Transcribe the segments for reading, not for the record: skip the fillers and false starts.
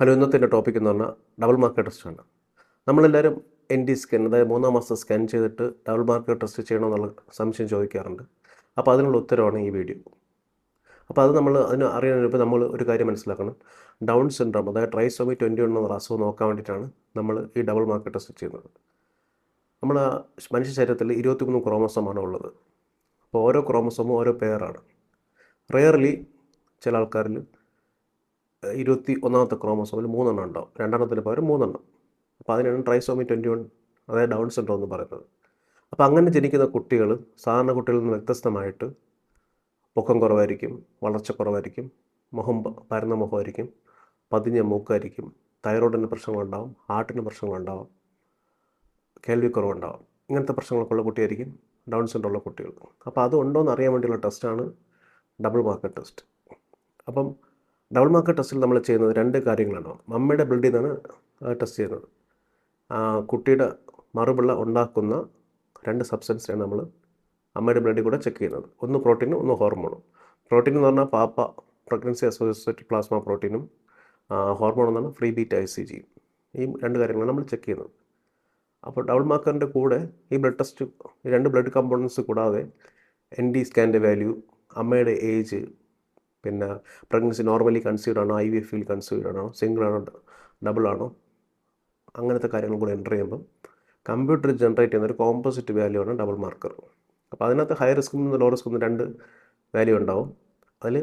Hello, ഇന്നത്തെ എൻ്റെ topic എന്ന് പറഞ്ഞാൽ ഡബിൾ മാർക്കർ ടെസ്റ്റാണ്. നമ്മളെല്ലാവരും ND സ്കാൻ, അതായത് 3-ാം മാസം സ്കാൻ ചെയ്തിട്ട് ഡബിൾ മാർക്കർ ടെസ്റ്റ് ചെയ്യണമെന്നുള്ള സംശയം ചോദിക്കാറുണ്ട്. അപ്പോൾ അതിനുള്ള ഉത്തരവാണ് ഈ വീഡിയോ. അപ്പോൾ അതിന് അറിയാൻ നമ്മൾ ഒരു കാര്യം മനസ്സിലാക്കണം. ഡൗൺ സിൻഡ്രോം, അതായത് ട്രൈസോമി 21 എന്നുള്ള അസുഖം നോക്കാൻ വേണ്ടിയിട്ടാണ് നമ്മൾ ഈ ഡബിൾ മാർക്കർ ടെസ്റ്റ് ചെയ്യുന്നത്. നമ്മുടെ മനുഷ്യ ശരീരത്തിൽ 23 ക്രോമസോമാണ് ഉള്ളത്. അപ്പോൾ ഓരോ ക്രോമസോമും ഓരോ പെയറാണ്. റെയർലി ചില ആൾക്കാരിൽ 21-ാമത്തെ ക്രോമസോമിൽ 3 എണ്ണം ഉണ്ടാവും, 2-എണ്ണത്തിന് പകരം 3 എണ്ണം. അപ്പോൾ അതിനാണ് ട്രൈസോമി 21, അതായത് ഡൗൺ സിൻഡ്രോം എന്ന് പറയുന്നത്. അപ്പോൾ അങ്ങനെ ജനിക്കുന്ന കുട്ടികൾ സാധാരണ കുട്ടികളിൽ നിന്ന് വ്യത്യസ്തമായിട്ട് പൊക്കം കുറവായിരിക്കും, വളർച്ച കുറവായിരിക്കും, മുഖം പരന്ന മുഖമായിരിക്കും, പതിഞ്ഞ മൂക്കായിരിക്കും, തൈറോയിഡിന് പ്രശ്നങ്ങളുണ്ടാവും, ഹാർട്ടിന് പ്രശ്നങ്ങളുണ്ടാവും, കേൾവിക്കുറവുണ്ടാവും. ഇങ്ങനത്തെ പ്രശ്നങ്ങളൊക്കെ ഉള്ള കുട്ടിയായിരിക്കും ഡൗൺ സിൻഡ്രോം ഉള്ള കുട്ടികൾ. അപ്പോൾ അത് ഉണ്ടോ എന്ന് അറിയാൻ വേണ്ടിയുള്ള ടെസ്റ്റാണ് ഡബിൾ മാർക്കർ ടെസ്റ്റ്. അപ്പം ഡബിൾ മാർക്കർ ടെസ്റ്റിൽ നമ്മൾ ചെയ്യുന്നത് 2 കാര്യങ്ങളാണ്. അമ്മയുടെ ബ്ലഡിൽ നിന്നാണ് ടെസ്റ്റ് ചെയ്യുന്നത്. കുട്ടിയുടെ മറുപിള്ള ഉണ്ടാക്കുന്ന 2 സബ്സ്റ്റൻസിനാണ് നമ്മൾ അമ്മയുടെ ബ്ലഡിൽ കൂടെ ചെക്ക് ചെയ്യുന്നത്. ഒന്ന് പ്രോട്ടീനും ഒന്ന് ഹോർമോണും. പ്രോട്ടീൻ എന്ന് പറഞ്ഞാൽ പാപ്പ, പ്രഗ്നൻസി അസോസിയേറ്റഡ് പ്ലാസ്മ പ്രോട്ടീനും, ഹോർമോൺ എന്നാണ് ഫ്രീ ബീറ്റ ICG. ഈ 2 കാര്യങ്ങളാണ് നമ്മൾ ചെക്ക് ചെയ്യുന്നത്. അപ്പോൾ ഡബിൾ മാർക്കറിൻ്റെ കൂടെ ഈ ബ്ലഡ് ടെസ്റ്റ്, 2 ബ്ലഡ് കമ്പോണൻസ് കൂടാതെ ND സ്കാനിൻ്റെ വാല്യൂ, അമ്മയുടെ ഏജ്, പിന്നെ പ്രഗ്നൻസി നോർമലി കൺസീവ്ഡ് ആണോ, IVF-ൽ കൺസീവ്ഡ് ആണോ, സിംഗിൾ ആണോ, ഡബിൾ ആണോ, അങ്ങനത്തെ കാര്യങ്ങൾ കൂടെ എൻ്റർ ചെയ്യുമ്പം കമ്പ്യൂട്ടർ ജനറേറ്റ് ചെയ്യുന്ന ഒരു കോമ്പോസിറ്റ് വാല്യൂ ആണ് ഡബിൾ മാർക്കർ. അപ്പോൾ അതിനകത്ത് ഹൈ റിസ്ക്കും ലോ റിസ്ക്കും 2 വാല്യൂ ഉണ്ടാവും. അതിൽ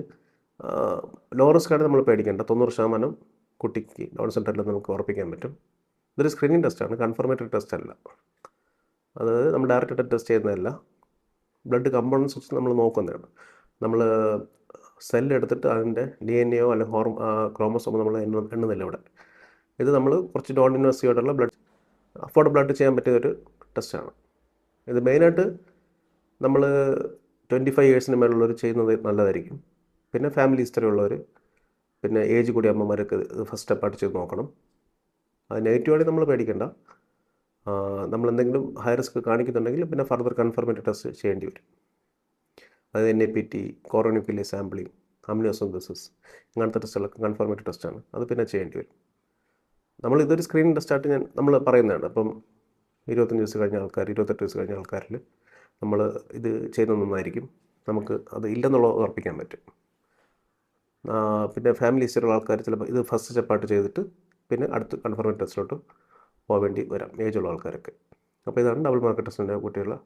ലോ റിസ്ക് ആണ് നമ്മൾ പേടിക്കേണ്ട. 90% കുട്ടിക്ക് ഡൗൺ സിൻഡ്രോം നമുക്ക് ഉറപ്പിക്കാൻ പറ്റും. ഇതൊരു സ്ക്രീനിങ് ടെസ്റ്റാണ്, കൺഫർമേറ്ററി ടെസ്റ്റ് അല്ല. അതായത് നമ്മൾ ഡയറക്റ്റായിട്ട് ടെസ്റ്റ് ചെയ്യുന്നതല്ല, ബ്ലഡ് കമ്പോണൻസ് വെച്ച് നമ്മൾ നോക്കുന്നതാണ്. നമ്മൾ സെല്ലെടുത്തിട്ട് അതിൻ്റെ DNA അല്ലെങ്കിൽ ക്രോമസോമോ നമ്മൾ എണ്ണുന്നില്ല ഇവിടെ. ഇത് നമ്മൾ കുറച്ച് നോൺ ഇൻവേസീവ് ആയിട്ടുള്ള ബ്ലഡ് ചെയ്യാൻ പറ്റിയൊരു ടെസ്റ്റാണ്. ഇത് മെയിനായിട്ട് നമ്മൾ 25 ഇയേഴ്സിന് മേലുള്ളവർ ചെയ്യുന്നത് നല്ലതായിരിക്കും. പിന്നെ ഫാമിലി ഹിസ്റ്ററി ഉള്ളവർ, പിന്നെ ഏജ് കൂടിയ അമ്മമാരൊക്കെ ഇത് ഫസ്റ്റ് സ്റ്റെപ്പായിട്ട് ചെയ്ത് നോക്കണം. അത് നെഗറ്റീവായിട്ട് നമ്മൾ പേടിക്കേണ്ട. നമ്മളെന്തെങ്കിലും ഹൈ റിസ്ക് കാണിക്കുന്നുണ്ടെങ്കിൽ പിന്നെ ഫർദർ കൺഫർമേറ്ററി ടെസ്റ്റ് ചെയ്യേണ്ടി വരും. അതായത് NIPT, കോറോണിക്കലി സാമ്പിളിങ്, അമ്നിയോസിന്തസിസ്, ഇങ്ങനത്തെ ടെസ്റ്റുകളൊക്കെ കൺഫർമേറ്ററി ടെസ്റ്റാണ്. അത് പിന്നെ ചെയ്യേണ്ടി വരും. ഇതൊരു സ്ക്രീനിങ് ടെസ്റ്റായിട്ട് നമ്മൾ പറയുന്നതാണ്. അപ്പം 25 വയസ്സ് കഴിഞ്ഞ ആൾക്കാർ, 28 വയസ്സ് കഴിഞ്ഞ ആൾക്കാരിൽ നമ്മൾ ഇത് ചെയ്യുന്നത് നന്നായിരിക്കും. നമുക്ക് അത് ഇല്ലെന്നുള്ളത് ഉറപ്പിക്കാൻ പറ്റും. പിന്നെ ഫാമിലി ഹിസ്റ്ററിയുള്ള ആൾക്കാർ ചിലപ്പോൾ ഇത് ഫസ്റ്റ് സ്റ്റെപ്പായിട്ട് ചെയ്തിട്ട് പിന്നെ അടുത്ത് കൺഫർമേറ്ററി ടെസ്റ്റിലോട്ട് പോകേണ്ടി വരാം, ഏജുള്ള ആൾക്കാരൊക്കെ. അപ്പോൾ ഇതാണ് ഡബിൾ മാർക്കർ ടെസ്റ്റിൻ്റെ കുട്ടികളുടെ